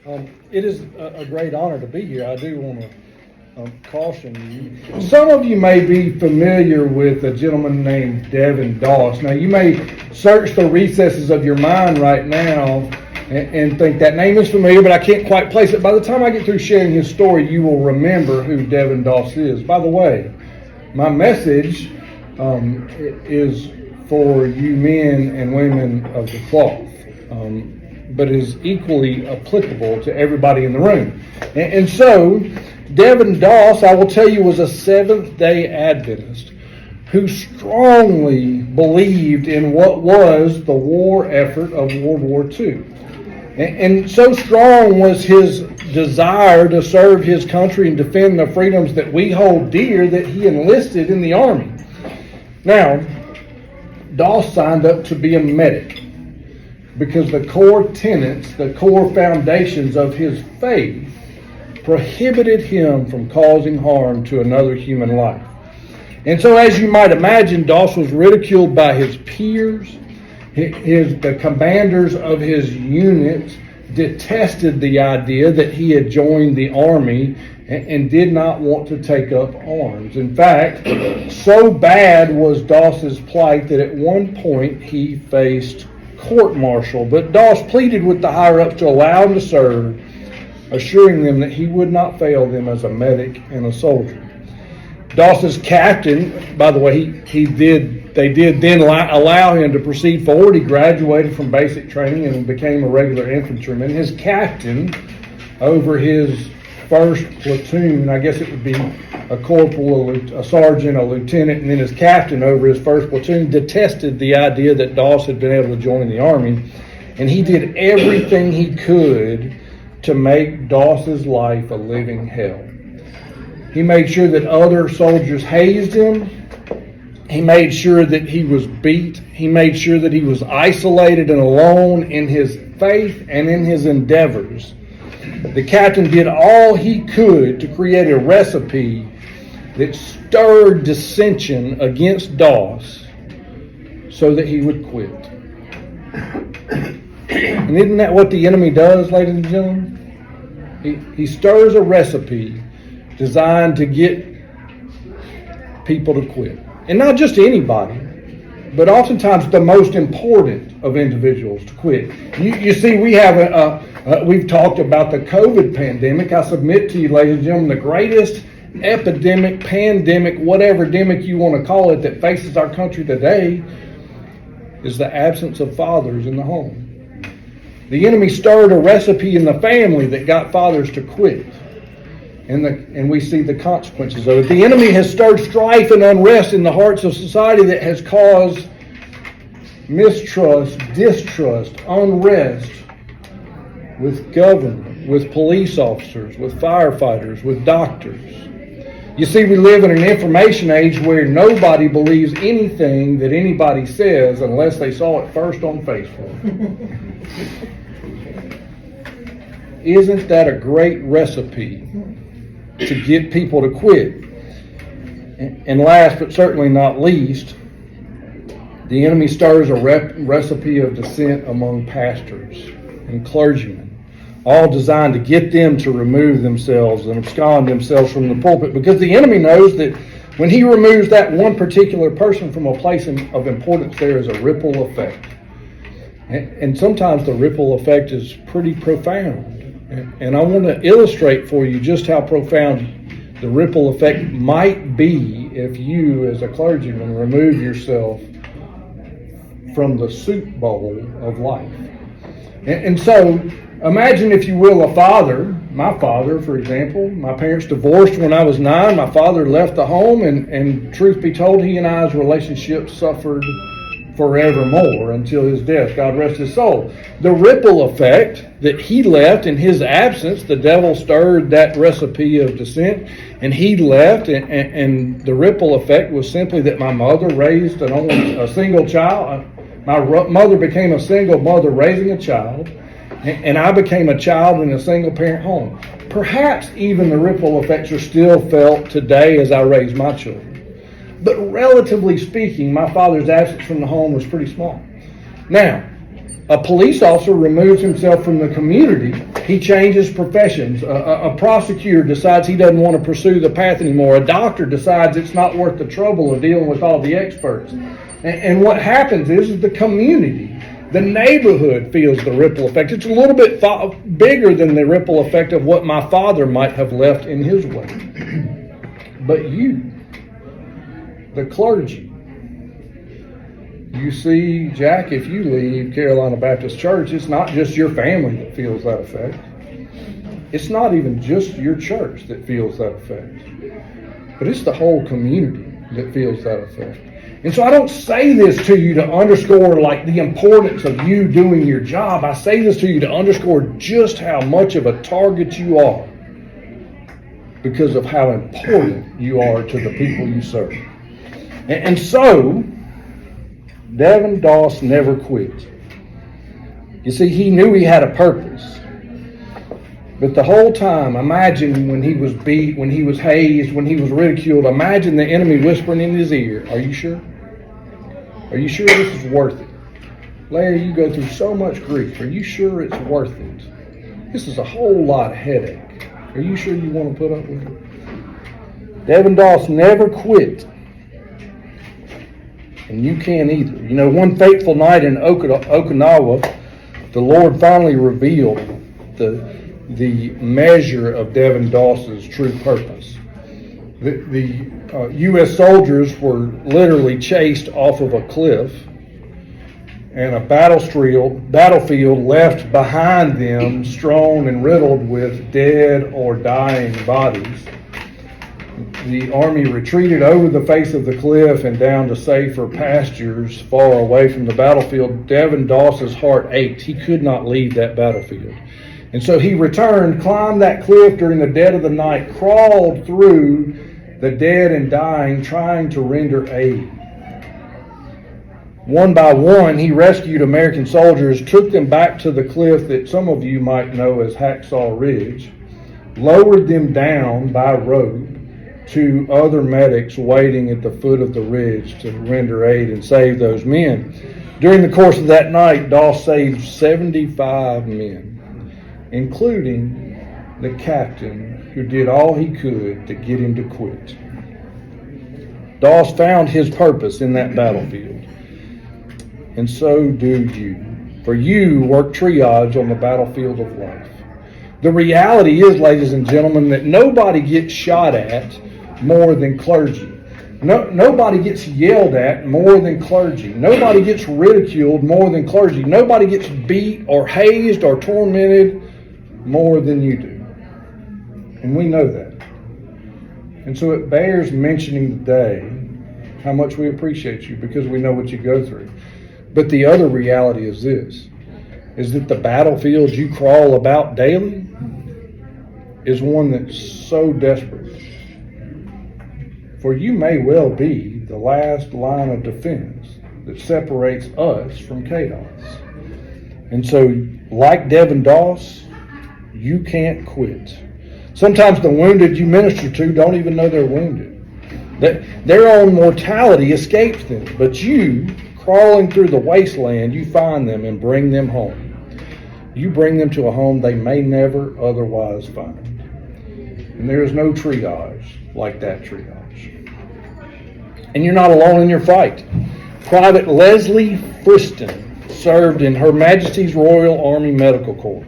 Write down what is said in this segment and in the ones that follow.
It is a great honor to be here. I do want to caution you. Some of you may be familiar with a gentleman named Desmond Doss. Now, you may search the recesses of your mind right now and think that name is familiar, but I can't quite place it. By the time I get through sharing his story, you will remember who Desmond Doss is. By the way, my message is for you men and women of the cloth. But is equally applicable to everybody in the room. And so, Desmond Doss, I will tell you, was a Seventh-day Adventist who strongly believed in what was the war effort of World War II. And so strong was his desire to serve his country and defend the freedoms that we hold dear that he enlisted in the Army. Now, Doss signed up to be a medic, because the core tenets, the core foundations of his faith prohibited him from causing harm to another human life. And so, as you might imagine, Doss was ridiculed by his peers. The commanders of his units detested the idea that he had joined the army and did not want to take up arms. In fact, so bad was Doss's plight that at one point he faced court-martial, but Doss pleaded with the higher-ups to allow him to serve, assuring them that he would not fail them as a medic and a soldier. Doss's captain, by the way, they did then allow him to proceed forward. He graduated from basic training and became a regular infantryman. His captain over his first platoon, I guess it would be a corporal, a sergeant, a lieutenant, and then his captain over his first platoon, detested the idea that Doss had been able to join the Army, and he did everything he could to make Doss's life a living hell. He made sure that other soldiers hazed him. He made sure that he was beat. He made sure that he was isolated and alone in his faith and in his endeavors. The captain did all he could to create a recipe that stirred dissension against Doss so that he would quit. And isn't that what the enemy does, ladies and gentlemen? He stirs a recipe designed to get people to quit. And not just anybody, but oftentimes the most important of individuals to quit. You see, we have we've talked about the COVID pandemic. I submit to you, ladies and gentlemen, the greatest epidemic, pandemic, whatever demic you want to call it, that faces our country today is the absence of fathers in the home. The enemy stirred a recipe in the family that got fathers to quit. And we see the consequences of it. The enemy has stirred strife and unrest in the hearts of society that has caused mistrust, distrust, unrest with government, with police officers, with firefighters, with doctors. You see, we live in an information age where nobody believes anything that anybody says unless they saw it first on Facebook. Isn't that a great recipe to get people to quit? And last but certainly not least, the enemy stirs a recipe of dissent among pastors and clergymen, all designed to get them to remove themselves and abscond themselves from the pulpit, because the enemy knows that when he removes that one particular person from a place of importance, there is a ripple effect. And sometimes the ripple effect is pretty profound. And I want to illustrate for you just how profound the ripple effect might be if you, as a clergyman, remove yourself from the soup bowl of life. And so, imagine, if you will, a father. My father, for example, my parents divorced when I was 9. My father left the home, and truth be told, he and I's relationship suffered forevermore until his death. God rest his soul. The ripple effect that he left in his absence, the devil stirred that recipe of dissent, and he left, and the ripple effect was simply that my mother raised a single child. My mother became a single mother raising a child, and I became a child in a single parent home. Perhaps even the ripple effects are still felt today as I raise my children. But relatively speaking, my father's absence from the home was pretty small. Now, A police officer removes himself from the community. He changes professions. A prosecutor decides he doesn't want to pursue the path anymore. A doctor decides it's not worth the trouble of dealing with all the experts. And what happens is the community, the neighborhood feels the ripple effect. It's a little bit bigger than the ripple effect of what my father might have left in his way. But you, the clergy, you see, Jack, if you leave Carolina Baptist Church, it's not just your family that feels that effect. It's not even just your church that feels that effect. But it's the whole community that feels that effect. And so I don't say this to you to underscore like the importance of you doing your job. I say this to you to underscore just how much of a target you are because of how important you are to the people you serve. And so, Desmond Doss never quit. You see, he knew he had a purpose. But the whole time, imagine when he was beat, when he was hazed, when he was ridiculed, imagine the enemy whispering in his ear, "Are you sure? Are you sure this is worth it? Larry, you go through so much grief. Are you sure it's worth it? This is a whole lot of headache. Are you sure you want to put up with it?" Desmond Doss never quit. And you can't either. You know, one fateful night in Okinawa, the Lord finally revealed the measure of Desmond Doss's true purpose. The U.S. soldiers were literally chased off of a cliff, and a battlefield left behind them strewn and riddled with dead or dying bodies. The army retreated over the face of the cliff and down to safer pastures far away from the battlefield. Desmond Doss's heart ached. He could not leave that battlefield. And so he returned, climbed that cliff during the dead of the night, crawled through the dead and dying, trying to render aid. One by one, he rescued American soldiers, took them back to the cliff that some of you might know as Hacksaw Ridge, lowered them down by rope to other medics waiting at the foot of the ridge to render aid and save those men. During the course of that night, Doss saved 75 men, including the captain who did all he could to get him to quit. Doss found his purpose in that battlefield, and so do you. For you work triage on the battlefield of life. The reality is, ladies and gentlemen, that nobody gets shot at more than clergy. Nobody gets yelled at more than clergy. Nobody gets ridiculed more than clergy. Nobody gets beat or hazed or tormented more than you do. And we know that. And so it bears mentioning today how much we appreciate you because we know what you go through. But the other reality is this, is that the battlefield you crawl about daily is one that's so desperate. For you may well be the last line of defense that separates us from chaos. And so, like Desmond Doss, you can't quit. Sometimes the wounded you minister to don't even know they're wounded. Their own mortality escapes them. But you, crawling through the wasteland, you find them and bring them home. You bring them to a home they may never otherwise find. And there is no triage like that triage. And you're not alone in your fight. Private Leslie Friston served in Her Majesty's Royal Army Medical Corps.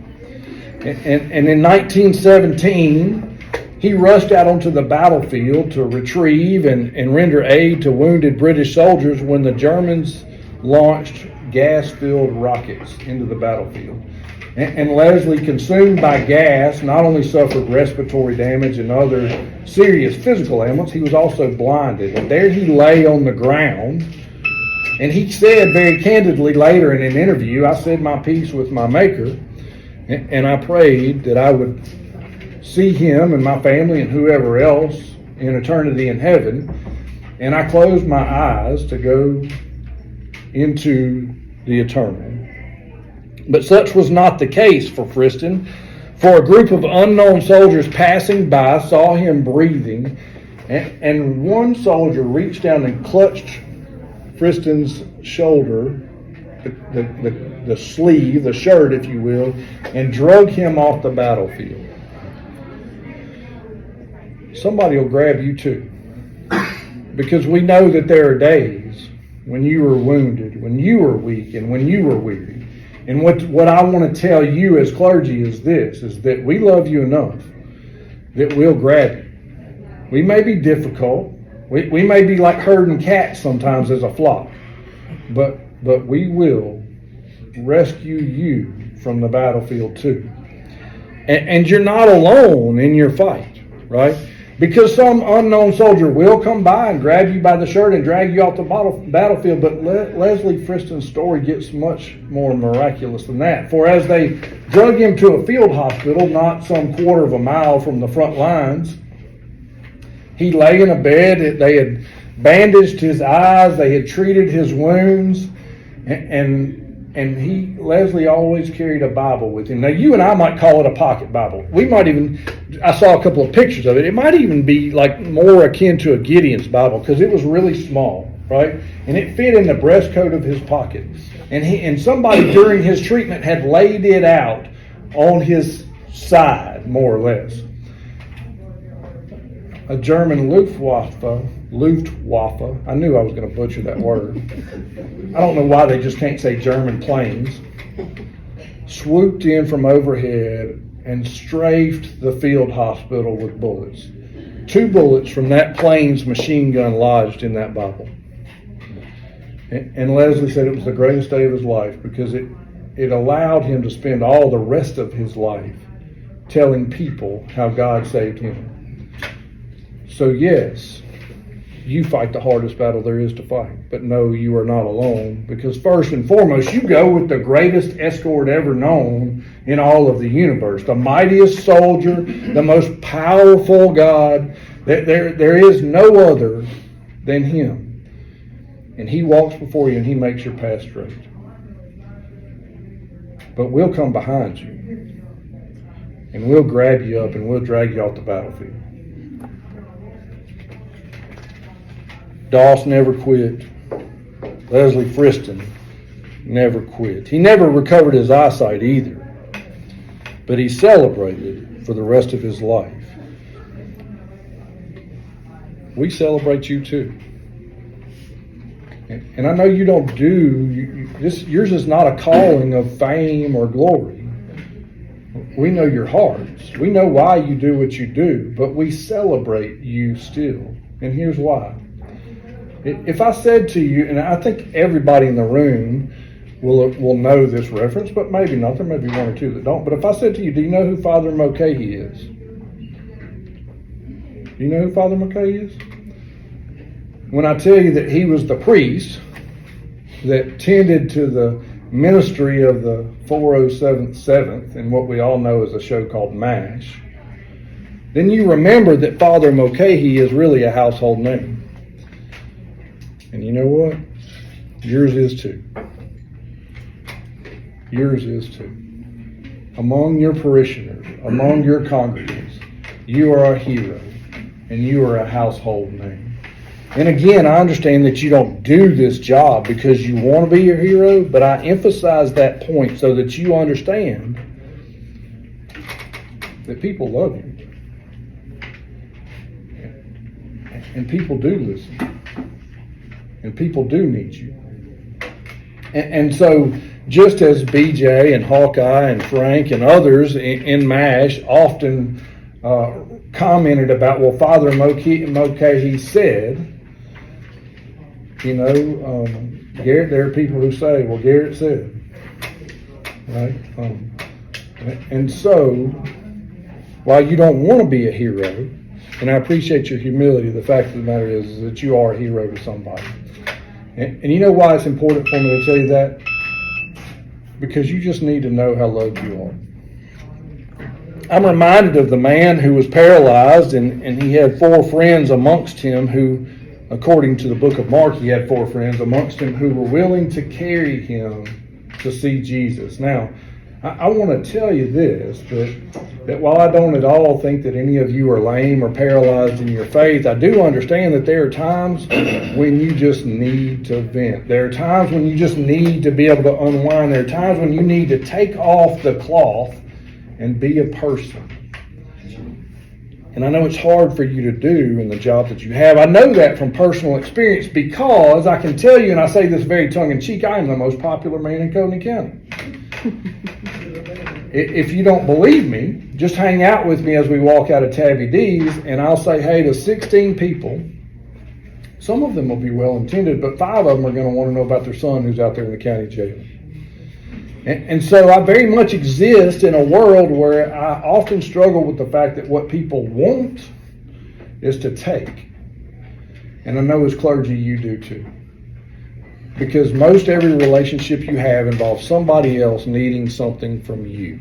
And in 1917, he rushed out onto the battlefield to retrieve and render aid to wounded British soldiers when the Germans launched gas-filled rockets into the battlefield. And Leslie, consumed by gas, not only suffered respiratory damage and other serious physical ailments, he was also blinded. And there he lay on the ground. And he said very candidly later in an interview, "I said my piece with my Maker, and I prayed that I would see him and my family and whoever else in eternity in heaven. And I closed my eyes to go into the eternal." But such was not the case for Friston, for a group of unknown soldiers passing by saw him breathing, and one soldier reached down and clutched Friston's shoulder, the the sleeve, the shirt, if you will, and drug him off the battlefield. Somebody will grab you too. Because we know that there are days when you were wounded, when you were weak, and when you were weary. And what I want to tell you as clergy is this, is that we love you enough that we'll grab you. We may be difficult. We may be like herding cats sometimes as a flock. But we will rescue you from the battlefield too. And you're not alone in your fight, right? Because some unknown soldier will come by and grab you by the shirt and drag you off the battlefield. But Leslie Friston's story gets much more miraculous than that. For as they drug him to a field hospital, not some quarter of a mile from the front lines, he lay in a bed. They had bandaged his eyes. They had treated his wounds. And Leslie always carried a Bible with him. Now, you and I might call it a pocket Bible. We might even, I saw a couple of pictures of it. It might even be like more akin to a Gideon's Bible because it was really small, right? And it fit in the breast coat of his pocket. And somebody during his treatment had laid it out on his side, more or less. A German Luftwaffe, I knew I was going to butcher that word. I don't know why they just can't say German planes. Swooped in from overhead and strafed the field hospital with bullets. 2 bullets from that plane's machine gun lodged in that Bible. And Leslie said it was the greatest day of his life because it allowed him to spend all the rest of his life telling people how God saved him. So yes, you fight the hardest battle there is to fight. But no, you are not alone. Because first and foremost, you go with the greatest escort ever known in all of the universe. The mightiest soldier, the most powerful God. There is no other than him. And he walks before you and he makes your path straight. But we'll come behind you. And we'll grab you up and we'll drag you off the battlefield. Doss never quit. Leslie Friston never quit. He never recovered his eyesight either. But he celebrated for the rest of his life. We celebrate you too. And I know you don't yours is not a calling of fame or glory. We know your hearts. We know why you do what you do, but we celebrate you still. And here's why. If I said to you, and I think everybody in the room will know this reference, but maybe not. There may be 1 or 2 that don't. But if I said to you, do you know who Father Mulcahy is? Do you know who Father Mulcahy is? When I tell you that he was the priest that tended to the ministry of the 407th Seventh in what we all know as a show called MASH, then you remember that Father Mulcahy is really a household name. And you know what? Yours is too. Yours is too. Among your parishioners, among your congregants, you are a hero and you are a household name. And again, I understand that you don't do this job because you want to be a hero, but I emphasize that point so that you understand that people love you. And people do listen. And people do need you. And so just as BJ and Hawkeye and Frank and others in MASH often commented about, well, Father Mulcahy said, Garrett, there are people who say, well, Garrett said. Right? And so, while you don't want to be a hero, and I appreciate your humility, the fact of the matter is that you are a hero to somebody. And you know why it's important for me to tell you that? Because you just need to know how loved you are. I'm reminded of the man who was paralyzed and he had 4 friends amongst him who, according to the book of Mark, he had 4 friends amongst him who were willing to carry him to see Jesus. Now, I want to tell you this, that while I don't at all think that any of you are lame or paralyzed in your faith, I do understand that there are times when you just need to vent. There are times when you just need to be able to unwind. There are times when you need to take off the cloth and be a person. And I know it's hard for you to do in the job that you have. I know that from personal experience, because I can tell you, and I say this very tongue-in-cheek, I am the most popular man in Coney County. If you don't believe me, just hang out with me as we walk out of Tabby D's, and I'll say hey to 16 people. Some of them will be well-intended, but 5 of them are going to want to know about their son who's out there in the county jail. And so I very much exist in a world where I often struggle with the fact that what people want is to take. And I know as clergy you do too. Because most every relationship you have involves somebody else needing something from you.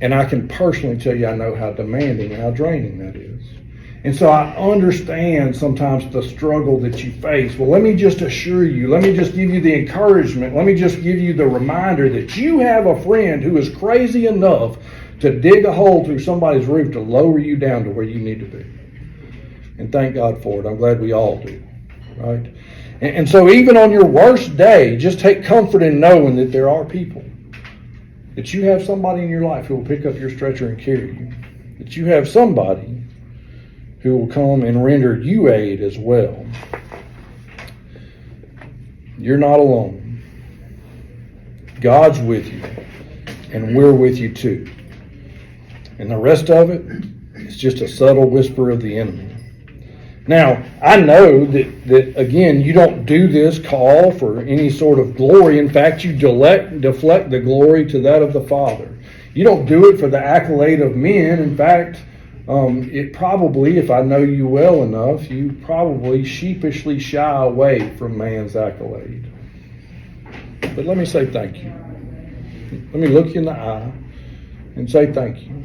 And I can personally tell you I know how demanding and how draining that is. And so I understand sometimes the struggle that you face. Well, let me just assure you, let me just give you the encouragement, let me just give you the reminder that you have a friend who is crazy enough to dig a hole through somebody's roof to lower you down to where you need to be. And thank God for it. I'm glad we all do, right? And so even on your worst day, just take comfort in knowing that there are people, that you have somebody in your life who will pick up your stretcher and carry you, that you have somebody who will come and render you aid as well. You're not alone. God's with you, and we're with you too. And the rest of it is just a subtle whisper of the enemy. Now, I know that again, you don't do this call for any sort of glory. In fact, you deflect the glory to that of the Father. You don't do it for the accolade of men. In fact, it probably, if I know you well enough, you probably sheepishly shy away from man's accolade. But let me say thank you. Let me look you in the eye and say thank you.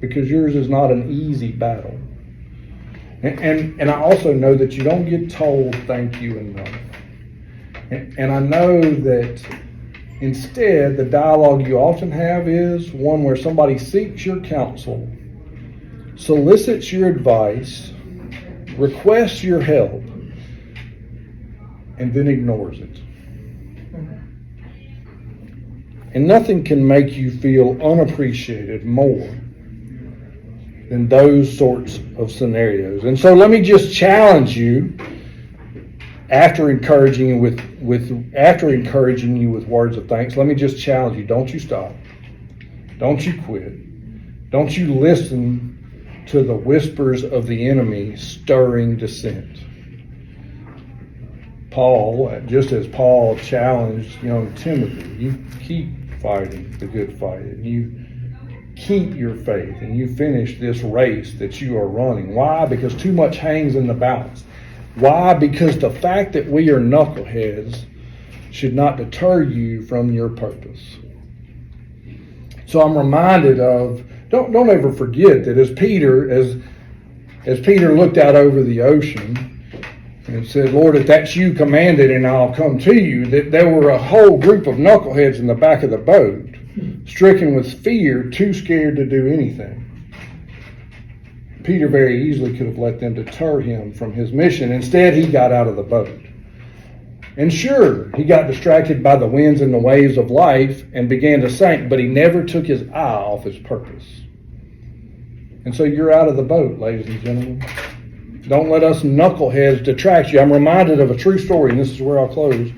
Because yours is not an easy battle. And I also know that you don't get told thank you enough. And I know that instead, the dialogue you often have is one where somebody seeks your counsel, solicits your advice, requests your help, and then ignores it. And nothing can make you feel unappreciated more than those sorts of scenarios. And so let me just challenge you, after encouraging you with words of thanks, let me just challenge you, don't you stop. Don't you quit. Don't you listen to the whispers of the enemy stirring dissent. Paul, just as Paul challenged young Timothy, you keep fighting the good fight, and you keep your faith, and you finish this race that you are running. Why? Because too much hangs in the balance. Why? Because the fact that we are knuckleheads should not deter you from your purpose. So I'm reminded of, don't ever forget that as Peter looked out over the ocean and said, Lord, if that's you, command it and I'll come to you, that there were a whole group of knuckleheads in the back of the boat, stricken with fear, too scared to do anything. Peter very easily could have let them deter him from his mission. Instead, he got out of the boat. And sure, he got distracted by the winds and the waves of life and began to sink, but he never took his eye off his purpose. And so you're out of the boat, ladies and gentlemen. Don't let us knuckleheads detract you. I'm reminded of a true story, and this is where I'll close.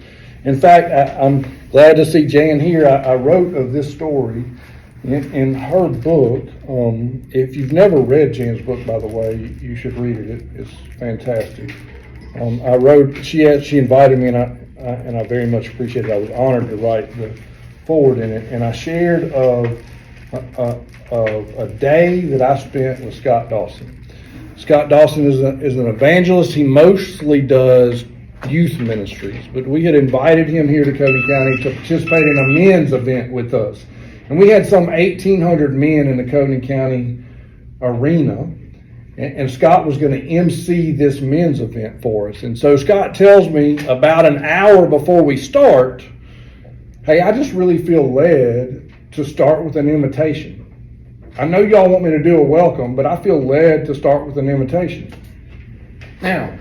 In fact, I'm glad to see Jan here. I wrote of this story in her book. If you've never read Jan's book, by the way, you should read it. It's fantastic. I wrote. She invited me, and I very much appreciate it. I was honored to write the forward in it, and I shared of a day that I spent with Scott Dawson. Scott Dawson is an evangelist. He mostly does youth ministries, but we had invited him here to Cody County to participate in a men's event with us. And we had some 1,800 men in the Cody County arena, and Scott was going to MC this men's event for us. And so Scott tells me about an hour before we start hey, I just really feel led to start with an invitation. I know y'all want me to do a welcome, but I feel led to start with an invitation. Now,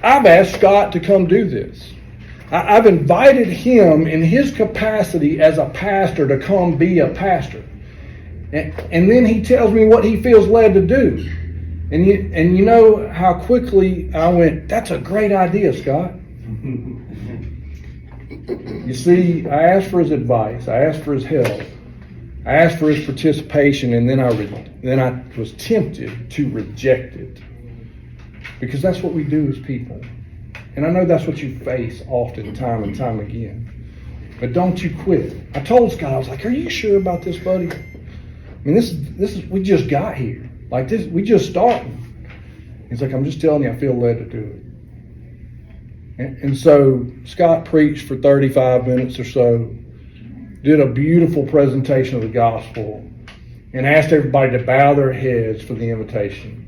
I've asked Scott to come do this. I've invited him in his capacity as a pastor to come be a pastor. And then he tells me what he feels led to do. And you know how quickly I went, that's a great idea, Scott. You see, I asked for his advice. I asked for his help. I asked for his participation, and then I was tempted to reject it. Because that's what we do as people. And I know that's what you face often, time and time again. But don't you quit. I told Scott, I was like, are you sure about this, buddy? I mean, this is we just got here. Like this, we just started. He's like, I'm just telling you, I feel led to do it. And so Scott preached for 35 minutes or so, did a beautiful presentation of the gospel, and asked everybody to bow their heads for the invitation.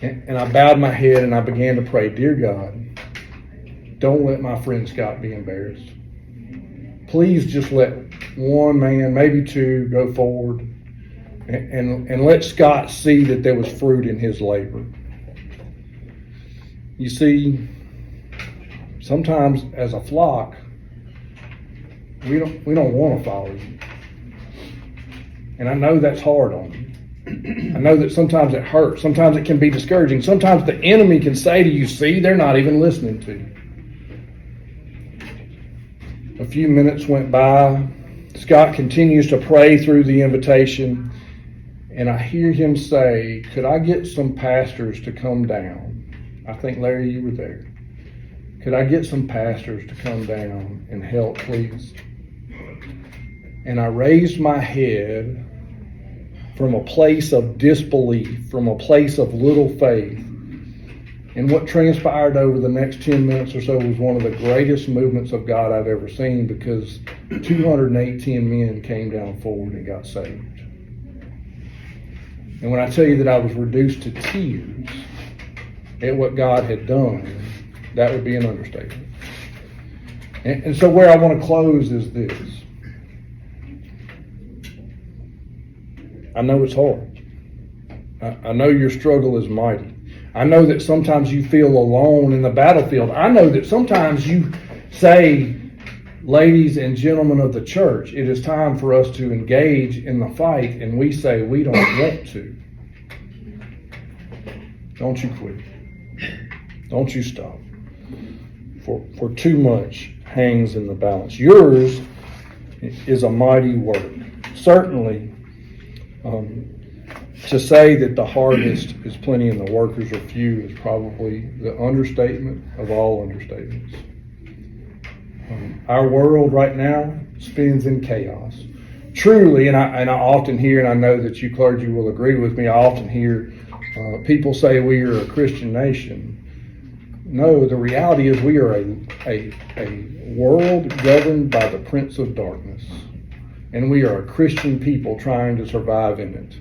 And I bowed my head and I began to pray, dear God, don't let my friend Scott be embarrassed. Please just let one man, maybe two, go forward and let Scott see that there was fruit in his labor. You see, sometimes as a flock, we don't want to follow you. And I know that's hard on you. I know that sometimes it hurts. Sometimes it can be discouraging. Sometimes the enemy can say to you, see, they're not even listening to you. A few minutes went by. Scott continues to pray through the invitation. And I hear him say, could I get some pastors to come down? I think, Larry, you were there. Could I get some pastors to come down and help, please? And I raised my head from a place of disbelief, from a place of little faith. And what transpired over the next 10 minutes or so was one of the greatest movements of God I've ever seen, because 218 men came down forward and got saved. And when I tell you that I was reduced to tears at what God had done, that would be an understatement. And so where I want to close is this. I know it's hard. I know your struggle is mighty. I know that sometimes you feel alone in the battlefield. I know that sometimes you say, ladies and gentlemen of the church, it is time for us to engage in the fight, and we say we don't want to. Don't you quit. Don't you stop. For too much hangs in the balance. Yours is a mighty work. Certainly, to say that the harvest is plenty and the workers are few is probably the understatement of all understatements. Our world right now spins in chaos. Truly, and I often hear, and I know that you clergy will agree with me, I often hear people say we are a Christian nation. No, the reality is we are a world governed by the Prince of Darkness. And we are a Christian people trying to survive in it.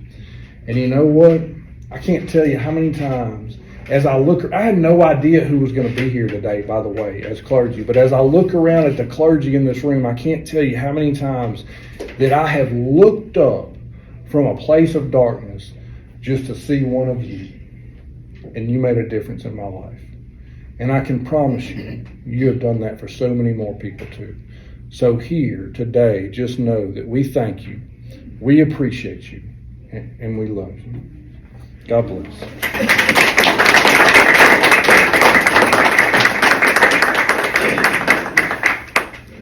And you know what? I can't tell you how many times as I look, I had no idea who was going to be here today, by the way, as clergy. But as I look around at the clergy in this room, I can't tell you how many times that I have looked up from a place of darkness just to see one of you. And you made a difference in my life. And I can promise you, you have done that for so many more people too. So here today, just know that we thank you, we appreciate you, and we love you. God bless.